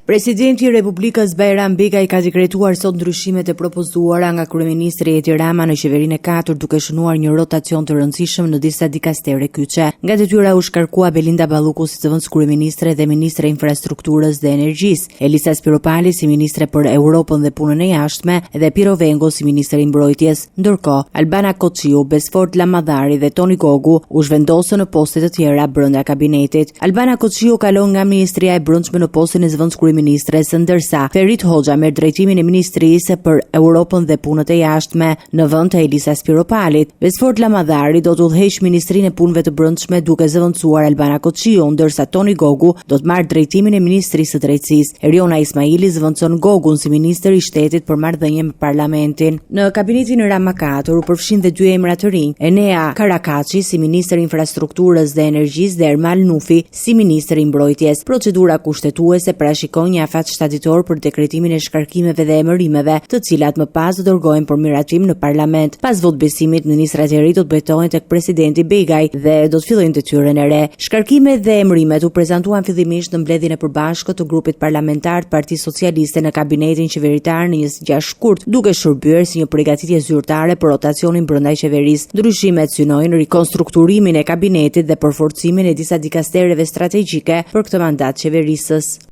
Presidenti i Republikës Bajram Begaj ka dekretuar sot ndryshimet e propozuara nga kryeministri Edi Rama në qeverinë e 4 duke shënuar një rotacion të rëndësishëm në disa dikastere kyçe. Nga detyra u shkarkua Belinda Balluku si zëvendës kryeministre dhe ministre e infrastrukturës dhe energjisë, Elisa Spiropali si ministre për Europën dhe punën e jashtme dhe Piro Vengo si ministre i mbrojtjes. Ndërkohë, Albana Koçiu, Besford Lamadhari dhe Toni Gogu u zhvendosën në poste të tjera brenda kabinetit. Albana Koçiu kalon nga ministria e brendshme në postën e zëvendës ministres, ndërsa Ferit Hoxha merr drejtimin e Ministrisë për Europën dhe punët e jashtme në vend të Elisa Spiropalit. Besford Lamadhari do të udhëheq Ministrinë e Punëve të Brendshme duke zëvendësuar Albana Koçiu, ndërsa Toni Gogu do të marrë drejtimin e Ministrisë së Drejtësisë. Eriona Ismaili zëvendëson Gogun si ministër i shtetit për marrëdhënie me parlamentin. Në kabinetin Rama 4 u përfshin dhe dy emra të rinj, Enea Karakaçi si ministër i infrastrukturës dhe energjisë dhe Ermal Nufi si ministër i mbrojtjes. Procedura kushtetuese parashikon një afat shtatitor për dekretimin e shkarkimeve dhe emërimeve, të cilat më pas do dërgohen për miratim në parlament. Pas votbesimit, ministrat e ri do të betohen tek presidenti Begaj dhe do të fillojnë detyrën e re. Shkarkimet dhe emërimet u prezantuan fillimisht në mbledhjen e përbashkët të grupit parlamentar të Partisë Socialiste në kabinetin qeveritar në një zgjash shkurt, duke shërbyer si një përgatitje zyrtare për rotacionin brenda qeverisë. Ndryshimet synojnë rikonstrukturimin e kabinetit dhe përforcimin e disa dikastereve strategjike për këtë mandat qeverisës.